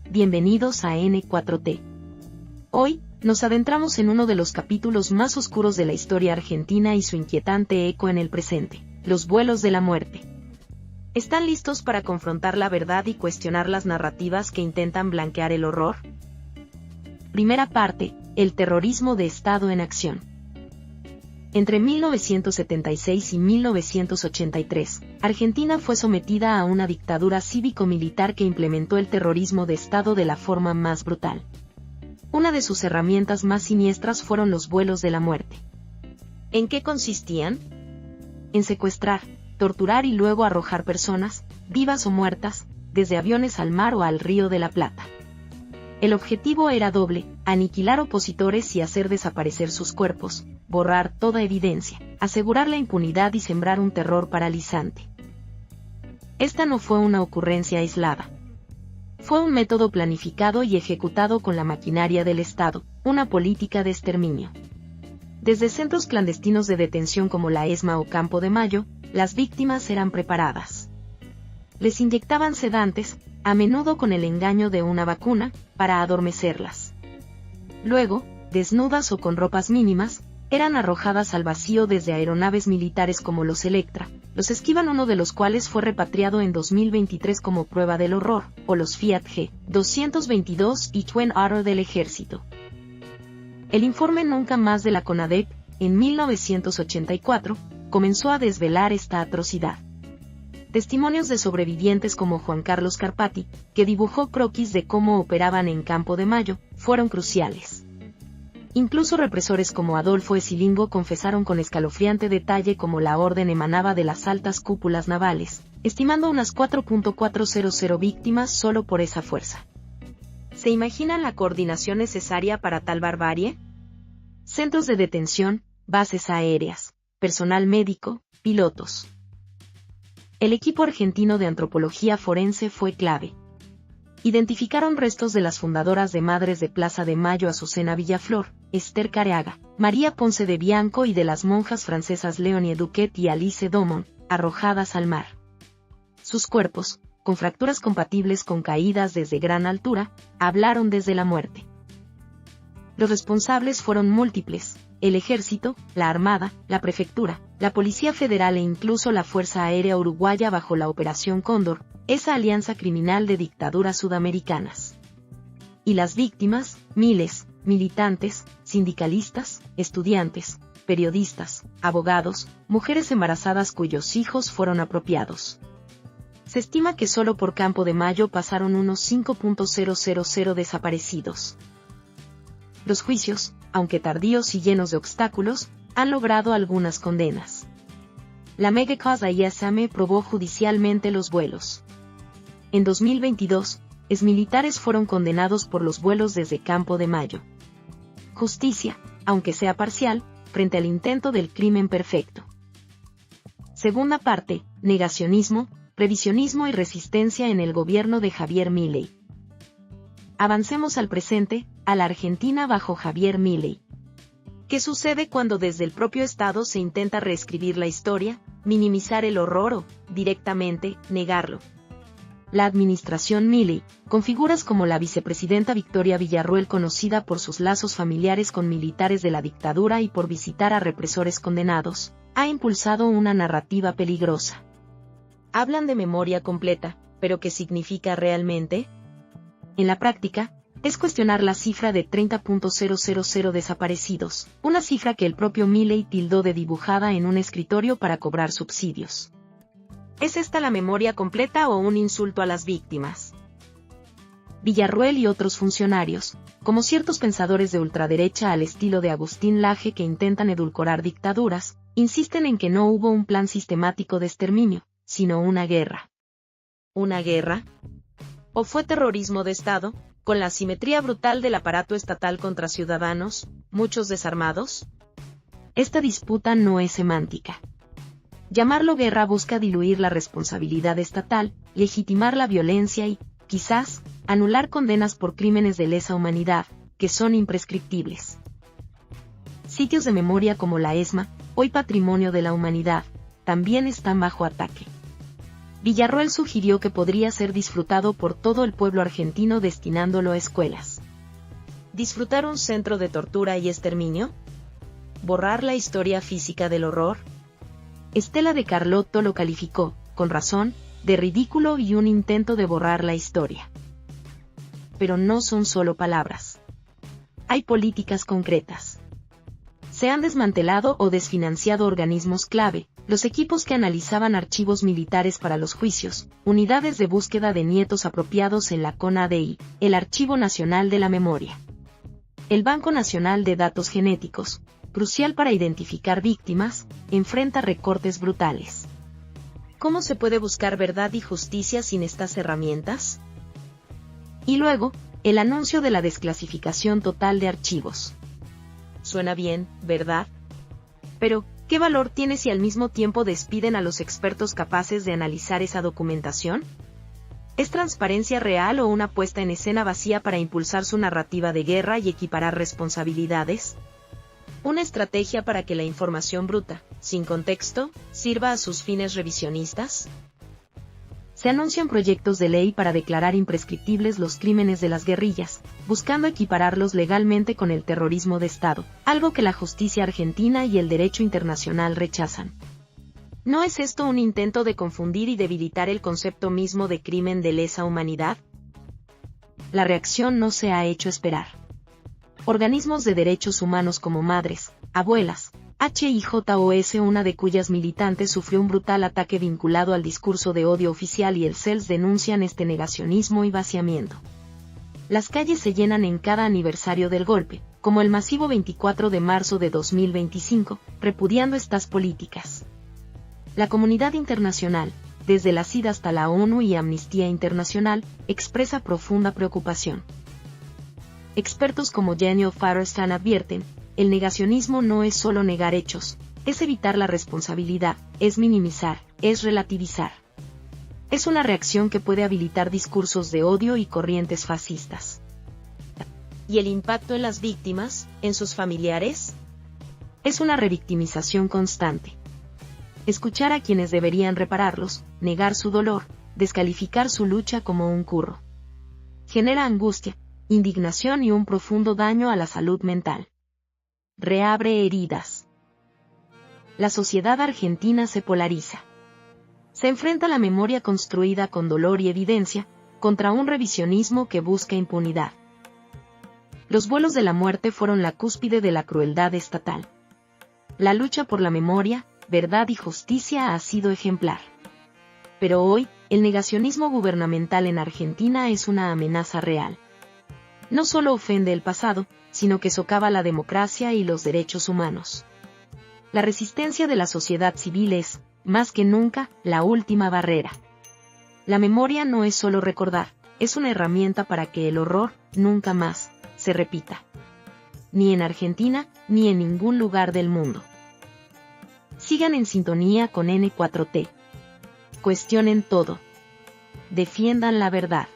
bienvenidos a N4T. Hoy, nos adentramos en uno de los capítulos más oscuros de la historia argentina y su inquietante eco en el presente, los vuelos de la muerte. ¿Están listos para confrontar la verdad y cuestionar las narrativas que intentan blanquear el horror? Primera parte, el terrorismo de Estado en acción. Entre 1976 y 1983, Argentina fue sometida a una dictadura cívico-militar que implementó el terrorismo de Estado de la forma más brutal. Una de sus herramientas más siniestras fueron los vuelos de la muerte. ¿En qué consistían? En secuestrar, torturar y luego arrojar personas, vivas o muertas, desde aviones al mar o al Río de la Plata. El objetivo era doble: aniquilar opositores y hacer desaparecer sus cuerpos, borrar toda evidencia, asegurar la impunidad y sembrar un terror paralizante. Esta no fue una ocurrencia aislada. Fue un método planificado y ejecutado con la maquinaria del Estado, una política de exterminio. Desde centros clandestinos de detención como la ESMA o Campo de Mayo, las víctimas eran preparadas. Les inyectaban sedantes, a menudo con el engaño de una vacuna, para adormecerlas. Luego, desnudas o con ropas mínimas, eran arrojadas al vacío desde aeronaves militares como los Electra, los Esquivan, uno de los cuales fue repatriado en 2023 como prueba del horror, o los Fiat G-222 y Twin Otter del Ejército. El informe Nunca Más de la CONADEP, en 1984, comenzó a desvelar esta atrocidad. Testimonios de sobrevivientes como Juan Carlos Carpati, que dibujó croquis de cómo operaban en Campo de Mayo, fueron cruciales. Incluso represores como Adolfo Esilingo confesaron con escalofriante detalle cómo la orden emanaba de las altas cúpulas navales, estimando unas 4.400 víctimas solo por esa fuerza. ¿Se imaginan la coordinación necesaria para tal barbarie? Centros de detención, bases aéreas, personal médico, pilotos. El equipo argentino de antropología forense fue clave. Identificaron restos de las fundadoras de Madres de Plaza de Mayo Azucena Villaflor, Esther Careaga, María Ponce de Bianco y de las monjas francesas Léonie Duquet y Alice Domon, arrojadas al mar. Sus cuerpos, con fracturas compatibles con caídas desde gran altura, hablaron desde la muerte. Los responsables fueron múltiples: el Ejército, la Armada, la Prefectura, la Policía Federal e incluso la Fuerza Aérea Uruguaya bajo la Operación Cóndor, esa alianza criminal de dictaduras sudamericanas. Y las víctimas, miles: militantes, sindicalistas, estudiantes, periodistas, abogados, mujeres embarazadas cuyos hijos fueron apropiados. Se estima que solo por Campo de Mayo pasaron unos 5.000 desaparecidos. Los juicios, aunque tardíos y llenos de obstáculos, han logrado algunas condenas. La Mega Causa ISM probó judicialmente los vuelos. En 2022, exmilitares fueron condenados por los vuelos desde Campo de Mayo. Justicia, aunque sea parcial, frente al intento del crimen perfecto. Segunda parte: negacionismo, revisionismo y resistencia en el gobierno de Javier Milei. Avancemos al presente, a la Argentina bajo Javier Milei. ¿Qué sucede cuando desde el propio Estado se intenta reescribir la historia, minimizar el horror o, directamente, negarlo? La administración Milei, con figuras como la vicepresidenta Victoria Villarruel, conocida por sus lazos familiares con militares de la dictadura y por visitar a represores condenados, ha impulsado una narrativa peligrosa. Hablan de memoria completa, pero ¿qué significa realmente? En la práctica, es cuestionar la cifra de 30.000 desaparecidos, una cifra que el propio Milei tildó de dibujada en un escritorio para cobrar subsidios. ¿Es esta la memoria completa o un insulto a las víctimas? Villarruel y otros funcionarios, como ciertos pensadores de ultraderecha al estilo de Agustín Laje que intentan edulcorar dictaduras, insisten en que no hubo un plan sistemático de exterminio, sino una guerra. ¿Una guerra? ¿O fue terrorismo de Estado, con la asimetría brutal del aparato estatal contra ciudadanos, muchos desarmados? Esta disputa no es semántica. Llamarlo guerra busca diluir la responsabilidad estatal, legitimar la violencia y, quizás, anular condenas por crímenes de lesa humanidad, que son imprescriptibles. Sitios de memoria como la ESMA, hoy patrimonio de la humanidad, también están bajo ataque. Villarroel sugirió que podría ser disfrutado por todo el pueblo argentino destinándolo a escuelas. ¿Disfrutar un centro de tortura y exterminio? ¿Borrar la historia física del horror? Estela de Carlotto lo calificó, con razón, de ridículo y un intento de borrar la historia. Pero no son solo palabras. Hay políticas concretas. Se han desmantelado o desfinanciado organismos clave, los equipos que analizaban archivos militares para los juicios, unidades de búsqueda de nietos apropiados en la CONADI, el Archivo Nacional de la Memoria. El Banco Nacional de Datos Genéticos, crucial para identificar víctimas, enfrenta recortes brutales. ¿Cómo se puede buscar verdad y justicia sin estas herramientas? Y luego, el anuncio de la desclasificación total de archivos. Suena bien, ¿verdad? Pero, ¿qué valor tiene si al mismo tiempo despiden a los expertos capaces de analizar esa documentación? ¿Es transparencia real o una puesta en escena vacía para impulsar su narrativa de guerra y equiparar responsabilidades? ¿Una estrategia para que la información bruta, sin contexto, sirva a sus fines revisionistas? Se anuncian proyectos de ley para declarar imprescriptibles los crímenes de las guerrillas, buscando equipararlos legalmente con el terrorismo de Estado, algo que la justicia argentina y el derecho internacional rechazan. ¿No es esto un intento de confundir y debilitar el concepto mismo de crimen de lesa humanidad? La reacción no se ha hecho esperar. Organismos de derechos humanos como Madres, Abuelas, HIJOS, una de cuyas militantes sufrió un brutal ataque vinculado al discurso de odio oficial, y el CELS denuncian este negacionismo y vaciamiento. Las calles se llenan en cada aniversario del golpe, como el masivo 24 de marzo de 2025, repudiando estas políticas. La comunidad internacional, desde la CID hasta la ONU y Amnistía Internacional, expresa profunda preocupación. Expertos como Daniel Firestone advierten, el negacionismo no es solo negar hechos, es evitar la responsabilidad, es minimizar, es relativizar. Es una reacción que puede habilitar discursos de odio y corrientes fascistas. ¿Y el impacto en las víctimas, en sus familiares? Es una revictimización constante. Escuchar a quienes deberían repararlos, negar su dolor, descalificar su lucha como un curro. Genera angustia, indignación y un profundo daño a la salud mental. Reabre heridas. La sociedad argentina se polariza. Se enfrenta la memoria construida con dolor y evidencia, contra un revisionismo que busca impunidad. Los vuelos de la muerte fueron la cúspide de la crueldad estatal. La lucha por la memoria, verdad y justicia ha sido ejemplar. Pero hoy, el negacionismo gubernamental en Argentina es una amenaza real. No solo ofende el pasado, sino que socava la democracia y los derechos humanos. La resistencia de la sociedad civil es, más que nunca, la última barrera. La memoria no es solo recordar, es una herramienta para que el horror, nunca más, se repita. Ni en Argentina, ni en ningún lugar del mundo. Sigan en sintonía con N4T. Cuestionen todo. Defiendan la verdad.